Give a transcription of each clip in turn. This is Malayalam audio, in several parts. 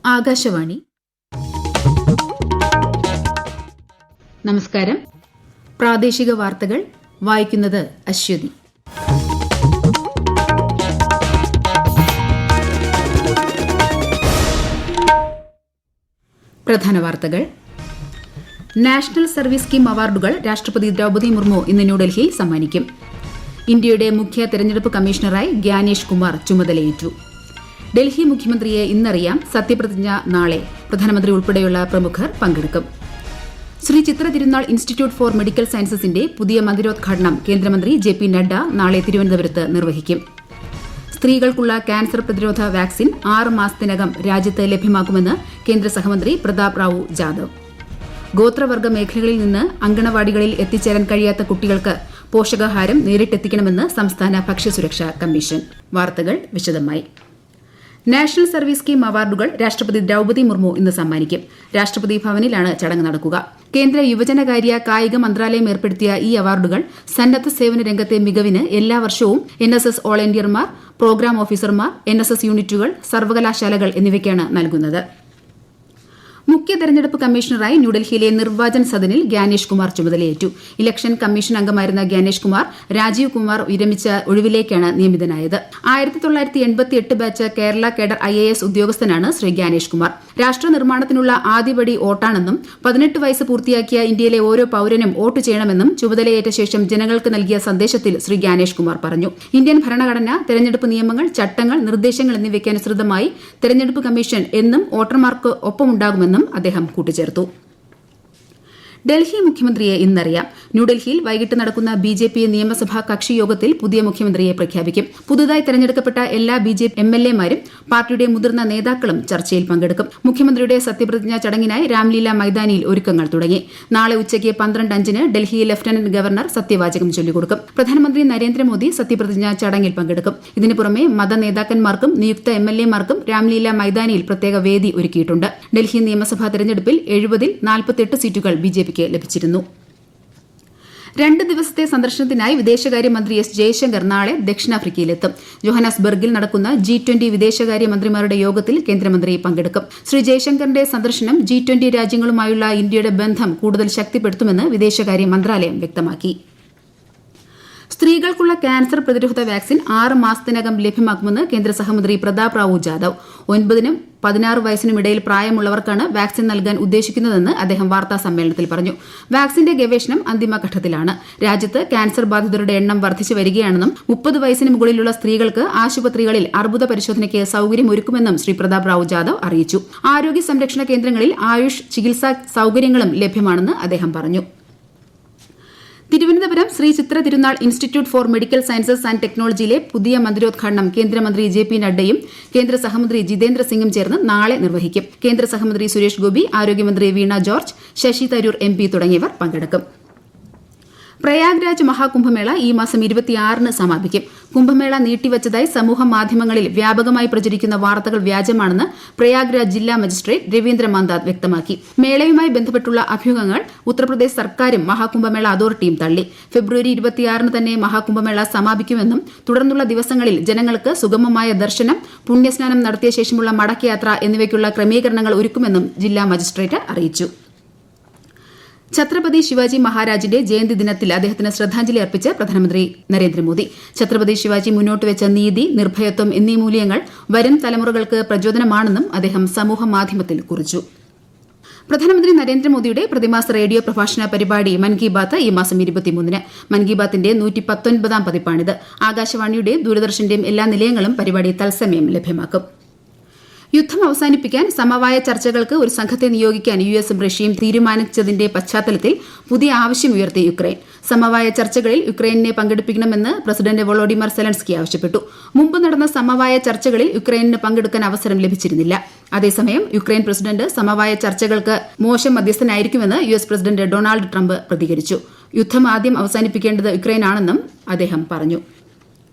ആകാശവാണി. നമസ്കാരം. പ്രാദേശിക വാർത്തകൾ വായിക്കുന്നത് അശ്വതി. പ്രധാന വാർത്തകൾ. നാഷണൽ സർവീസ് സ്കീം അവാർഡുകൾ രാഷ്ട്രപതി ദ്രൌപദി മുർമു ഇന്ന് ന്യൂഡൽഹിയിൽ സമ്മാനിക്കും. ഇന്ത്യയുടെ മുഖ്യ തെരഞ്ഞെടുപ്പ് കമ്മീഷണറായി ഗ്യാനേഷ് കുമാർ ചുമതലയേറ്റു. ഡൽഹി മുഖ്യമന്ത്രിയെ ഇന്നറിയാം, സത്യപ്രതിജ്ഞ നാളെ. പ്രധാനമന്ത്രി ഉൾപ്പെടെയുള്ള പ്രമുഖർ പങ്കെടുക്കും. Shri Chitra Thirunal institute for medical സയൻസസിന്റെ പുതിയ മന്ദിരോദ്ഘാടനം കേന്ദ്രമന്ത്രി ജെ.പി. നഡ്ഡ നാളെ തിരുവനന്തപുരത്ത് നിർവഹിക്കും. സ്ത്രീകൾക്കുള്ള ക്യാൻസർ പ്രതിരോധ വാക്സിൻ 6 മാസത്തിനകം രാജ്യത്ത് ലഭ്യമാക്കുമെന്ന് കേന്ദ്ര സഹമന്ത്രി പ്രതാപ് റാവു ജാദവ്. ഗോത്രവർഗ മേഖലകളിൽ നിന്ന് അങ്കണവാടികളിൽ എത്തിച്ചേരാൻ കഴിയാത്ത കുട്ടികൾക്ക് പോഷകാഹാരം നേരിട്ടെത്തിക്കണമെന്ന് സംസ്ഥാന ഭക്ഷ്യസുരക്ഷാ കമ്മീഷൻ. വാർത്തകൾ വിശദമായി. നാഷണൽ സർവീസ് സ്കീം അവാർഡുകൾ രാഷ്ട്രപതി ദ്രൌപദി മുർമു ഇന്ന് സമ്മാനിക്കും. രാഷ്ട്രപതി ഭവനിലാണ് ചടങ്ങ് നടക്കുക. കേന്ദ്ര യുവജനകാര്യ കായിക മന്ത്രാലയം ഏർപ്പെടുത്തിയ ഈ അവാർഡുകൾ സന്നദ്ധ സേവന രംഗത്തെ മികവിന് എല്ലാ വർഷവും NSS ഓൾ ഇന്ത്യമാർ, പ്രോഗ്രാം ഓഫീസർമാർ, NSS യൂണിറ്റുകൾ, സർവകലാശാലകൾ എന്നിവയ്ക്കാണ് നൽകുന്നത്. മുഖ്യ തെരഞ്ഞെടുപ്പ് കമ്മീഷണറായി ന്യൂഡൽഹിയിലെ നിർവാചൻ സദനിൽ ഗ്യാനേഷ് കുമാർ ചുമതലയേറ്റു. ഇലക്ഷൻ കമ്മീഷൻ അംഗമായിരുന്ന ഗ്യാനേഷ് കുമാർ രാജീവ് കുമാർ വിരമിച്ച ഒഴിവിലേക്കാണ് നിയമിതനായത്. 1988 ബാച്ച് കേരള കേഡർ IAS ഉദ്യോഗസ്ഥനാണ് ശ്രീ ഗ്യാനേഷ് കുമാർ. രാഷ്ട്ര നിർമ്മാണത്തിനുള്ള ആദ്യപടി വോട്ടാണെന്നും 18 വയസ്സ് പൂർത്തിയാക്കിയ ഇന്ത്യയിലെ ഓരോ പൌരനും വോട്ട് ചെയ്യണമെന്നും ചുമതലയേറ്റ ശേഷം ജനങ്ങൾക്ക് നൽകിയ സന്ദേശത്തിൽ ശ്രീ ഗ്യാനേഷ് കുമാർ പറഞ്ഞു. ഇന്ത്യൻ ഭരണഘടന, തെരഞ്ഞെടുപ്പ് നിയമങ്ങൾ, ചട്ടങ്ങൾ, നിർദ്ദേശങ്ങൾ എന്നിവയ്ക്ക് അനുസൃതമായി തെരഞ്ഞെടുപ്പ് കമ്മീഷൻ എന്നും വോട്ടർമാർക്ക് ഒപ്പമുണ്ടാകുമെന്നും അദ്ദേഹം കൂട്ടിച്ചേർത്തു. ഡൽഹി മുഖ്യമന്ത്രിയെ ഇന്നറിയാം. ന്യൂഡൽഹിയിൽ വൈകിട്ട് നടക്കുന്ന BJP നിയമസഭാ കക്ഷി യോഗത്തിൽ പുതിയ മുഖ്യമന്ത്രിയെ പ്രഖ്യാപിക്കും. പുതുതായി തെരഞ്ഞെടുക്കപ്പെട്ട എല്ലാ BJP MLA-മാരും പാർട്ടിയുടെ മുതിർന്ന നേതാക്കളും ചർച്ചയിൽ പങ്കെടുക്കും. മുഖ്യമന്ത്രിയുടെ സത്യപ്രതിജ്ഞാ ചടങ്ങിനായി രാംലീല മൈതാനിയിൽ ഒരുക്കങ്ങൾ തുടങ്ങി. നാളെ ഉച്ചയ്ക്ക് 12:05 ഡൽഹി ലഫ്റ്റനന്റ് ഗവർണർ സത്യവാചകം ചൊല്ലിക്കൊടുക്കും. പ്രധാനമന്ത്രി നരേന്ദ്രമോദി സത്യപ്രതിജ്ഞാ ചടങ്ങിൽ പങ്കെടുക്കും. ഇതിനു പുറമെ മതനേതാക്കന്മാർക്കും നിയുക്ത MLA-മാർക്കും രാംലീല മൈതാനിയിൽ പ്രത്യേക വേദി ഒരുക്കിയിട്ടുണ്ട്. ഡൽഹി നിയമസഭാ തെരഞ്ഞെടുപ്പിൽ 70-ൽ 48 സീറ്റുകൾ BJP ലഭിച്ചിരുന്നു. 2 ദിവസത്തെ സന്ദർശനത്തിനായി വിദേശകാര്യമന്ത്രി S. ജയശങ്കർ നാളെ ദക്ഷിണാഫ്രിക്കയിലെത്തും. ജോഹന്നാസ്ബർഗിൽ നടക്കുന്ന G20 വിദേശകാര്യ മന്ത്രിമാരുടെ യോഗത്തിൽ കേന്ദ്രമന്ത്രി പങ്കെടുക്കും. ശ്രീ ജയശങ്കറിന്റെ സന്ദർശനം G20 രാജ്യങ്ങളുമായുള്ള ഇന്ത്യയുടെ ബന്ധം കൂടുതൽ ശക്തിപ്പെടുത്തുമെന്ന് വിദേശകാര്യ മന്ത്രാലയം വ്യക്തമാക്കി. സ്ത്രീകൾക്കുള്ള ക്യാൻസർ പ്രതിരോധ വാക്സിൻ 6 മാസത്തിനകം ലഭ്യമാക്കുമെന്ന് കേന്ദ്ര സഹമന്ത്രി പ്രതാപ് റാവു ജാദവ്. 9-നും 16 വയസ്സിനും ഇടയിൽ പ്രായമുള്ളവർക്കാണ് വാക്സിൻ നൽകാൻ ഉദ്ദേശിക്കുന്നതെന്ന് അദ്ദേഹം വാർത്താ സമ്മേളനത്തിൽ പറഞ്ഞു. വാക്സിന്റെ ഗവേഷണം അന്തിമഘട്ടത്തിലാണ്. രാജ്യത്ത് ക്യാൻസർ ബാധിതരുടെ എണ്ണം വർദ്ധിച്ചു വരികയാണെന്നും 30 വയസ്സിന് മുകളിലുള്ള സ്ത്രീകൾക്ക് ആശുപത്രികളിൽ അർബുദ പരിശോധനയ്ക്ക് സൌകര്യമൊരുക്കുമെന്നും ശ്രീ പ്രതാപ് റാവു ജാദവ് അറിയിച്ചു. ആരോഗ്യ സംരക്ഷണ കേന്ദ്രങ്ങളിൽ ആയുഷ് ചികിത്സാ സൌകര്യങ്ങളും ലഭ്യമാണെന്ന് അദ്ദേഹം പറഞ്ഞു. Thiruvananthapuram Sree Chitra Thirunal institute for medical sciences and ടെക്നോളജിയിലെ പുതിയ മന്ദിരോദ്ഘാടനം കേന്ദ്രമന്ത്രി ജെ.പി. നഡ്ഡയും കേന്ദ്ര സഹമന്ത്രി ജിതേന്ദ്ര സിംഗും ചേർന്ന് നാളെ നിർവഹിക്കും. കേന്ദ്ര സഹമന്ത്രി സുരേഷ് ഗോപി, ആരോഗ്യമന്ത്രി വീണ ജോർജ്, ശശി തരൂർ MP തുടങ്ങിയവർ പങ്കെടുക്കും. പ്രയാഗ്രാജ് മഹാകുംഭമേള ഈ മാസം 26-ന് സമാപിക്കും. കുംഭമേള നീട്ടിവച്ചതായി സമൂഹ മാധ്യമങ്ങളിൽ വ്യാപകമായി പ്രചരിക്കുന്ന വാർത്തകൾ വ്യാജമാണെന്ന് പ്രയാഗ്രാജ് ജില്ലാ മജിസ്ട്രേറ്റ് രവീന്ദ്ര മാന്താദ് വ്യക്തമാക്കി. മേളയുമായി ബന്ധപ്പെട്ടുള്ള അഭ്യൂഹങ്ങൾ ഉത്തർപ്രദേശ് സർക്കാരും മഹാകുംഭമേള അതോറിറ്റിയും തള്ളി. ഫെബ്രുവരി 26-ന് തന്നെ മഹാകുംഭമേള സമാപിക്കുമെന്നും തുടർന്നുള്ള ദിവസങ്ങളിൽ ജനങ്ങൾക്ക് സുഗമമായ ദർശനം, പുണ്യസ്നാനം നടത്തിയ ശേഷമുള്ള മടക്കയാത്ര എന്നിവയ്ക്കുള്ള ക്രമീകരണങ്ങൾ ഒരുക്കുമെന്നും ജില്ലാ മജിസ്ട്രേറ്റ് അറിയിച്ചു. ഛത്രപതി ശിവാജി മഹാരാജിന്റെ ജയന്തി ദിനത്തിൽ അദ്ദേഹത്തിന് ശ്രദ്ധാഞ്ജലി അർപ്പിച്ച് പ്രധാനമന്ത്രി നരേന്ദ്രമോദി. ഛത്രപതി ശിവാജി മുന്നോട്ടുവെച്ച നീതി, നിർഭയത്വം എന്നീ മൂല്യങ്ങൾ വരും തലമുറകൾക്ക് പ്രചോദനമാണെന്നും അദ്ദേഹം സമൂഹമാധ്യമത്തിൽ കുറിച്ചു. പ്രധാനമന്ത്രി നരേന്ദ്രമോദിയുടെ പ്രതിമാസ റേഡിയോ പ്രഭാഷണ പരിപാടി മൻ കി ബാത്ത് ഈ മാസം 23-ന്. മൻ കി ബാത്തിന്റെ 119-ാം പതിപ്പാണിത്. ആകാശവാണിയുടെയും ദൂരദർശന്റെയും എല്ലാ നിലയങ്ങളും പരിപാടി തത്സമയം ലഭ്യമാക്കും. യുദ്ധം അവസാനിപ്പിക്കാൻ സമവായ ചർച്ചകൾക്ക് ഒരു സംഘത്തെ നിയോഗിക്കാൻ US-ഉം റഷ്യയും തീരുമാനിച്ചതിന്റെ പശ്ചാത്തലത്തിൽ പുതിയ ആവശ്യമുയർത്തി യുക്രൈൻ. സമവായ ചർച്ചകളിൽ യുക്രൈനെ പങ്കെടുപ്പിക്കണമെന്ന് പ്രസിഡന്റ് വൊളോഡിമർ സെലൻസ്കി ആവശ്യപ്പെട്ടു. മുമ്പ് നടന്ന സമവായ ചർച്ചകളിൽ യുക്രൈനിന് പങ്കെടുക്കാൻ അവസരം ലഭിച്ചിരുന്നില്ല. അതേസമയം യുക്രൈൻ പ്രസിഡന്റ് സമവായ ചർച്ചകൾക്ക് മോശം മധ്യസ്ഥനായിരിക്കുമെന്ന് US പ്രസിഡന്റ് ഡൊണാൾഡ് ട്രംപ് പ്രതികരിച്ചു. യുദ്ധം ആദ്യം അവസാനിപ്പിക്കേണ്ടത് യുക്രൈനാണെന്നും അദ്ദേഹം പറഞ്ഞു.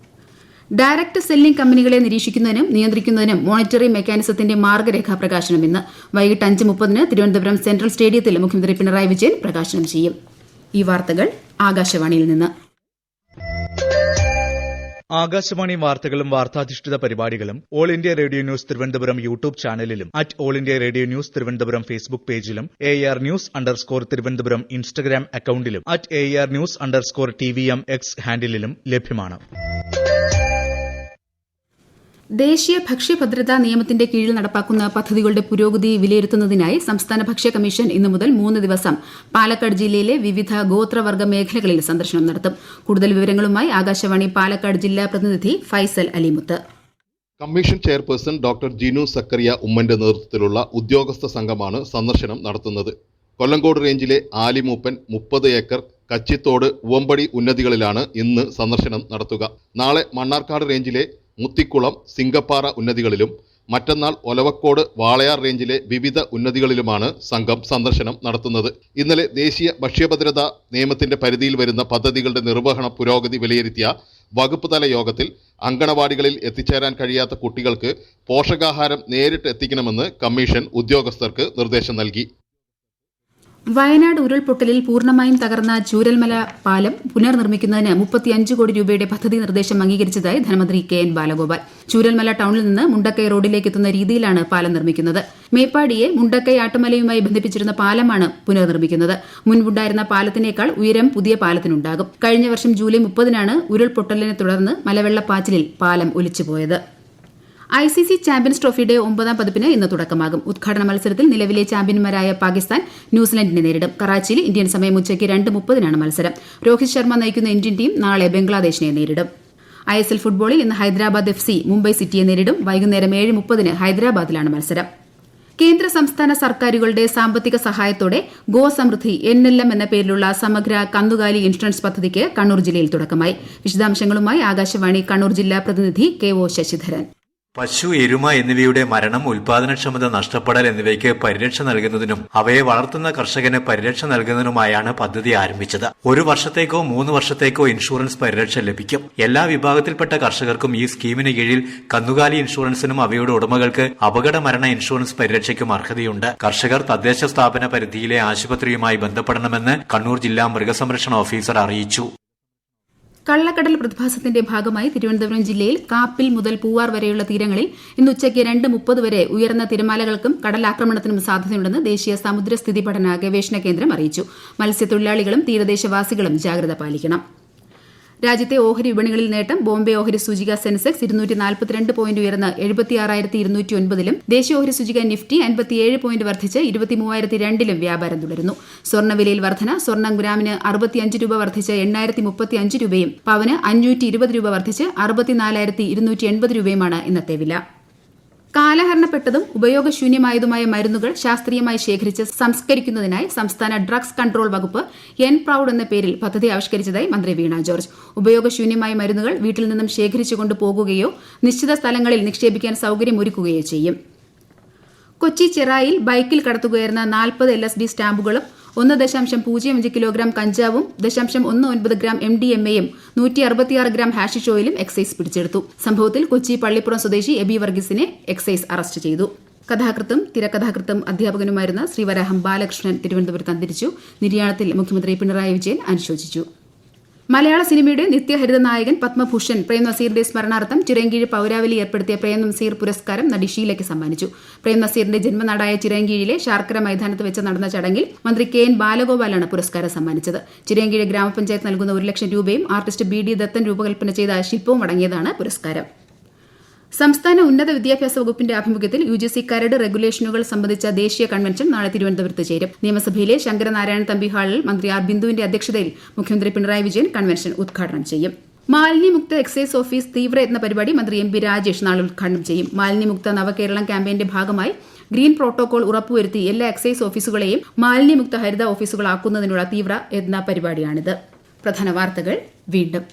ഡയറക്ട് സെല്ലിംഗ് കമ്പനികളെ നിരീക്ഷിക്കുന്നതിനും നിയന്ത്രിക്കുന്നതിനും മോണിറ്ററി മെക്കാനിസത്തിന്റെ മാർഗ്ഗരേഖ പ്രകാശനം ഇന്ന് വൈകിട്ട് 5:30-ന് തിരുവനന്തപുരം സെൻട്രൽ സ്റ്റേഡിയത്തിൽ മുഖ്യമന്ത്രി പിണറായി വിജയൻ പ്രകാശനം ചെയ്യും. ഈ വാർത്തകൾ ആകാശവാണിയിൽ നിന്ന്. ആകാശവാണി വാർത്തകളും വാർത്താധിഷ്ഠിത പരിപാടികളും All India Radio news Thiruvananthapuram YouTube ചാനലിലും All India Radio news Thiruvananthapuram Facebook പേജിലും AR News_ തിരുവനന്തപുരം ഇൻസ്റ്റഗ്രാം അക്കൌണ്ടിലും AR News_TVM X ഹാൻഡിലും ലഭ്യമാണ്. ദേശീയ ഭക്ഷ്യഭദ്രതാ നിയമത്തിന്റെ കീഴിൽ നടപ്പാക്കുന്ന പദ്ധതികളുടെ പുരോഗതി വിലയിരുത്തുന്നതിനായി സംസ്ഥാന ഭക്ഷ്യ കമ്മീഷൻ ഇന്നു മുതൽ 3 ദിവസം പാലക്കാട് ജില്ലയിലെ വിവിധ ഗോത്രവർഗ്ഗ മേഖലകളിൽ സന്ദർശനം നടത്തും. കൂടുതൽ വിവരങ്ങളുമായി ആകാശവാണി പാലക്കാട് ജില്ലാ പ്രതിനിധി Faisal Alimuth. Commission chairperson doctor Jinu Zachariah ഉമ്മന്റെ നേതൃത്വത്തിലുള്ള ഉദ്യോഗസ്ഥ സംഘമാണ് സന്ദർശനം നടത്തുന്നത്. കൊല്ലങ്കോട് റേഞ്ചിലെ ആലിമൂപ്പൻ 30 ഏക്കർ കച്ചിത്തോട് ഉവമ്പടി ഉന്നതികളിലാണ് ഇന്ന് സന്ദർശനം നടത്തുക. നാളെ മണ്ണാർക്കാട് റേഞ്ചിലെ മുത്തിക്കുളം സിംഗപ്പാറ ഉന്നതികളിലും മറ്റന്നാൾ ഒലവക്കോട് വാളയാർ റേഞ്ചിലെ വിവിധ ഉന്നതികളിലുമാണ് സംഘം സന്ദർശനം നടത്തുന്നത്. ഇന്നലെ ദേശീയ ഭക്ഷ്യഭദ്രതാ നിയമത്തിന്റെ പരിധിയിൽ വരുന്ന പദ്ധതികളുടെ നിർവഹണ പുരോഗതി വിലയിരുത്തിയ വകുപ്പ് തല യോഗത്തിൽ അങ്കണവാടികളിൽ എത്തിച്ചേരാൻ കഴിയാത്ത കുട്ടികൾക്ക് പോഷകാഹാരം നേരിട്ട് എത്തിക്കണമെന്ന് കമ്മീഷൻ ഉദ്യോഗസ്ഥർക്ക് നിർദ്ദേശം നൽകി. വയനാട് ഉരുൾപൊട്ടലിൽ പൂർണ്ണമായും തകർന്ന ചൂരൽമല പാലം പുനർനിർമ്മിക്കുന്നതിന് 35 കോടി രൂപയുടെ പദ്ധതി നിർദ്ദേശം അംഗീകരിച്ചതായി ധനമന്ത്രി KN ബാലഗോപാൽ. ചൂരൽമല ടൌണിൽ നിന്ന് മുണ്ടക്കൈ റോഡിലേക്ക് എത്തുന്ന രീതിയിലാണ് പാലം നിർമ്മിക്കുന്നത്. മേപ്പാടിയെ മുണ്ടക്കൈ ആട്ടുമലയുമായി ബന്ധിപ്പിച്ചിരുന്ന പാലമാണ് പുനർനിർമ്മിക്കുന്നത്. മുൻപുണ്ടായിരുന്ന പാലത്തിനേക്കാൾ ഉയരം പുതിയ പാലത്തിനുണ്ടാകും. കഴിഞ്ഞ വർഷം ജൂലൈ 30-നാണ് ഉരുൾപൊട്ടലിനെ തുടർന്ന് മലവെള്ളപ്പാച്ചിലിൽ പാലം ഒലിച്ചുപോയത്. ICC ചാമ്പ്യൻസ് ട്രോഫിയുടെ 9ാം പതിപ്പിന് ഇന്ന് തുടക്കമാകും. ഉദ്ഘാടന മത്സരത്തിൽ നിലവിലെ ചാമ്പ്യന്മാരായ പാകിസ്ഥാൻ ന്യൂസിലൻഡിനെ നേരിടും. കറാച്ചിയിൽ ഇന്ത്യൻ സമയം ഉച്ചയ്ക്ക് 2:30-നാണ് മത്സരം. രോഹിത് ശർമ്മ നയിക്കുന്ന ഇന്ത്യൻ ടീം നാളെ ബംഗ്ലാദേശിനെ നേരിടും. ISL ഫുട്ബോളിൽ ഇന്ന് ഹൈദരാബാദ് FC മുംബൈ സിറ്റിയെ നേരിടും. വൈകുന്നേരം 7:30-ന് ഹൈദരാബാദിലാണ് മത്സരം. കേന്ദ്ര സംസ്ഥാന സർക്കാരുകളുടെ സാമ്പത്തിക സഹായത്തോടെ ഗോ സമൃദ്ധി NLM എന്ന പേരിലുള്ള സമഗ്ര കന്നുകാലി ഇൻഷുറൻസ് പദ്ധതിക്ക് കണ്ണൂർ ജില്ലയിൽ തുടക്കമായി. വിശദാംശങ്ങളുമായി ആകാശവാണി കണ്ണൂർ ജില്ലാ പ്രതിനിധി KO ശശിധരൻ. പശു, എരുമ എന്നിവയുടെ മരണം, ഉൽപാദനക്ഷമത നഷ്ടപ്പെടൽ എന്നിവയ്ക്ക് പരിരക്ഷ നൽകുന്നതിനും അവയെ വളർത്തുന്ന കർഷകന് പരിരക്ഷ നൽകുന്നതിനുമായാണ് പദ്ധതി ആരംഭിച്ചത്. 1 വർഷത്തേക്കോ 3 വർഷത്തേക്കോ ഇൻഷുറൻസ് പരിരക്ഷ ലഭിക്കും. എല്ലാ വിഭാഗത്തിൽപ്പെട്ട കർഷകർക്കും ഈ സ്കീമിന് കീഴിൽ കന്നുകാലി ഇൻഷുറൻസിനും അവയുടെ ഉടമകൾക്ക് അപകട മരണ ഇൻഷുറൻസ് പരിരക്ഷയ്ക്കും അർഹതയുണ്ട്. കർഷകർ തദ്ദേശ സ്ഥാപന പരിധിയിലെ ആശുപത്രിയുമായി ബന്ധപ്പെടണമെന്ന് കണ്ണൂർ ജില്ലാ മൃഗസംരക്ഷണ ഓഫീസർ അറിയിച്ചു. കള്ളക്കടൽ പ്രതിഭാസത്തിന്റെ ഭാഗമായി തിരുവനന്തപുരം ജില്ലയിൽ കാപ്പിൽ മുതൽ പൂവാർ വരെയുള്ള തീരങ്ങളിൽ ഇന്ന് ഉച്ചയ്ക്ക് 2:30 വരെ ഉയർന്ന തിരമാലകൾക്കും കടലാക്രമണത്തിനും സാധ്യതയുണ്ടെന്ന് ദേശീയ സമുദ്രസ്ഥിതി പഠന ഗവേഷണ കേന്ദ്രം അറിയിച്ചു. മത്സ്യത്തൊഴിലാളികളും തീരദേശവാസികളും ജാഗ്രത പാലിക്കണം. രാജ്യത്തെ ഓഹരി വിപണികളിൽ നേട്ടം. ബോംബെ ഓഹരി സൂചിക സെൻസെക്സ് 242 പോയിന്റ് ഉയർന്ന് 76,209-ലും ദേശീയ ഓഹരി സൂചിക നിഫ്റ്റി 57 പോയിന്റ് വർദ്ധിച്ച് 23,002-ലും വ്യാപാരം തുടരുന്നു. സ്വർണ്ണവിലയിൽ വർധന. സ്വർണ്ണം ഗ്രാമിന് 65 രൂപ വർദ്ധിച്ച് 8,035 രൂപയും പവന് 520 രൂപ വർദ്ധിച്ച് 64,280 രൂപയുമാണ് ഇന്നത്തെ വില. കാലഹരണപ്പെട്ടതും ഉപയോഗശൂന്യമായതുമായ മരുന്നുകൾ ശാസ്ത്രീയമായി ശേഖരിച്ച് സംസ്കരിക്കുന്നതിനായി സംസ്ഥാന ഡ്രഗ്സ് കൺട്രോൾ വകുപ്പ് N-Proud എന്ന പേരിൽ പദ്ധതി ആവിഷ്കരിച്ചതായി മന്ത്രി വീണ ജോർജ്. ഉപയോഗശൂന്യമായ മരുന്നുകൾ വീട്ടിൽ നിന്നും ശേഖരിച്ചുകൊണ്ട് പോകുകയോ നിശ്ചിത സ്ഥലങ്ങളിൽ നിക്ഷേപിക്കാൻ സൌകര്യമൊരുക്കുകയോ ചെയ്യും. കൊച്ചി ചെറായിൽ ബൈക്കിൽ കടത്തുകയായിരുന്ന 40 LSD സ്റ്റാമ്പുകളും 1.05 കിലോഗ്രാം കഞ്ചാവും 0.19 ഗ്രാം MDMA-യും 166 ഗ്രാം ഹാഷിഷ് ഓയിലും എക്സൈസ് പിടിച്ചെടുത്തു. സംഭവത്തിൽ കൊച്ചി പള്ളിപ്പുറം സ്വദേശി എബി വർഗീസിനെ എക്സൈസ് അറസ്റ്റ് ചെയ്തു. കഥാകൃത്തും തിരക്കഥാകൃത്തും അധ്യാപകനുമായിരുന്ന ശ്രീവരാഹം ബാലകൃഷ്ണൻ തിരുവനന്തപുരത്ത് അന്തരിച്ചു. നിര്യാണത്തിൽ മുഖ്യമന്ത്രി പിണറായി വിജയൻ അനുശോചിച്ചു. മലയാള സിനിമയുടെ നിത്യഹരിത നായകൻ പത്മഭൂഷൺ പ്രേം നസീറിന്റെ സ്മരണാർത്ഥം ചിറയൻകീഴ് പൌരാവലി ഏർപ്പെടുത്തിയ പ്രേം നസീർ പുരസ്കാരം നടി ഷീലയ്ക്ക് സമ്മാനിച്ചു. പ്രേം നസീറിന്റെ ജന്മനാടായ ചിറയൻകീഴിലെ ശാർക്കര മൈതാനത്ത് വെച്ച് നടന്ന ചടങ്ങിൽ മന്ത്രി KN ബാലഗോപാലാണ് പുരസ്കാരം സമ്മാനിച്ചത്. ചിറയൻകീഴ് ഗ്രാമപഞ്ചായത്ത് നൽകുന്ന 1 ലക്ഷം രൂപയും ആർട്ടിസ്റ്റ് BD ദത്തൻ രൂപകൽപ്പന ചെയ്ത ശില്പവും അടങ്ങിയതാണ് പുരസ്കാരം. സംസ്ഥാന ഉന്നത വിദ്യാഭ്യാസ വകുപ്പിന്റെ ആഭിമുഖ്യത്തിൽ UGC കരട് റെഗുലേഷനുകൾ സംബന്ധിച്ച ദേശീയ കൺവെൻഷൻ നാളെ തിരുവനന്തപുരത്ത് ചേരും. നിയമസഭയിലെ ശങ്കരനാരായണ തമ്പി ഹാളിൽ മന്ത്രി R ബിന്ദുവിന്റെ അധ്യക്ഷതയിൽ മുഖ്യമന്ത്രി പിണറായി വിജയൻ കൺവെൻഷൻ ഉദ്ഘാടനം ചെയ്യും. മാലിന്യമുക്ത എക്സൈസ് ഓഫീസ് തീവ്രയത്ന പരിപാടി മന്ത്രി MP രാജേഷ് നാളെ ഉദ്ഘാടനം ചെയ്യും. മാലിന്യമുക്ത നവകേരളം ക്യാമ്പയിന്റെ ഭാഗമായി ഗ്രീൻ പ്രോട്ടോകോൾ ഉറപ്പുവരുത്തി എല്ലാ എക്സൈസ് ഓഫീസുകളെയും മാലിന്യമുക്ത ഹരിത ഓഫീസുകളാക്കുന്നതിനുള്ള തീവ്രയത്ന പരിപാടിയാണിത്. പ്രധാന വാർത്തകൾ വീണ്ടും.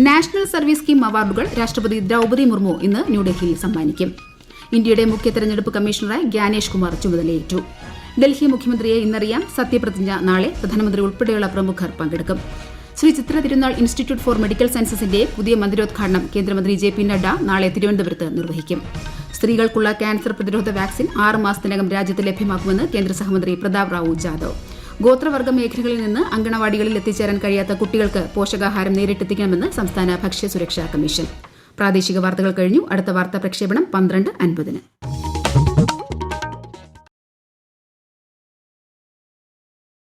നാഷണൽ സർവീസ് സ്കീം അവാർഡുകൾ രാഷ്ട്രപതി ദ്രൌപദി മുർമു ഇന്ന് ന്യൂഡൽഹിയിൽ സമ്മാനിക്കും. ഇന്ത്യയുടെ മുഖ്യ തെരഞ്ഞെടുപ്പ് കമ്മീഷണറായി ഗ്യാനേഷ് കുമാർ ചുമതലയേറ്റു. ഡൽഹി മുഖ്യമന്ത്രിയെ ഇന്നറിയാം. സത്യപ്രതിജ്ഞ നാളെ. പ്രധാനമന്ത്രി ഉൾപ്പെടെയുള്ള പ്രമുഖർ പങ്കെടുക്കും. Shri Chitra Thirunal institute for medical സയൻസസിന്റെ പുതിയ മന്ദിരോദ്ഘാടനം കേന്ദ്രമന്ത്രി JP നഡ്ഡ നാളെ തിരുവനന്തപുരത്ത് നിർവഹിക്കും. സ്ത്രീകൾക്കുള്ള ക്യാൻസർ പ്രതിരോധ വാക്സിൻ 6 മാസത്തിനകം രാജ്യത്ത് ലഭ്യമാക്കുമെന്ന് കേന്ദ്ര സഹമന്ത്രി പ്രതാപ് റാവു ജാദവ്. ഗോത്രവർഗ മേഖലകളിൽ നിന്ന് അങ്കണവാടികളിൽ എത്തിച്ചേരാൻ കഴിയാത്ത കുട്ടികൾക്ക് പോഷകാഹാരം നേരിട്ടെത്തിക്കണമെന്ന് സംസ്ഥാന ഭക്ഷ്യസുരക്ഷാ കമ്മീഷൻ. പ്രാദേശിക വാർത്തകൾ കഴിഞ്ഞു. അടുത്ത വാർത്താ പ്രക്ഷേപണം 12:50.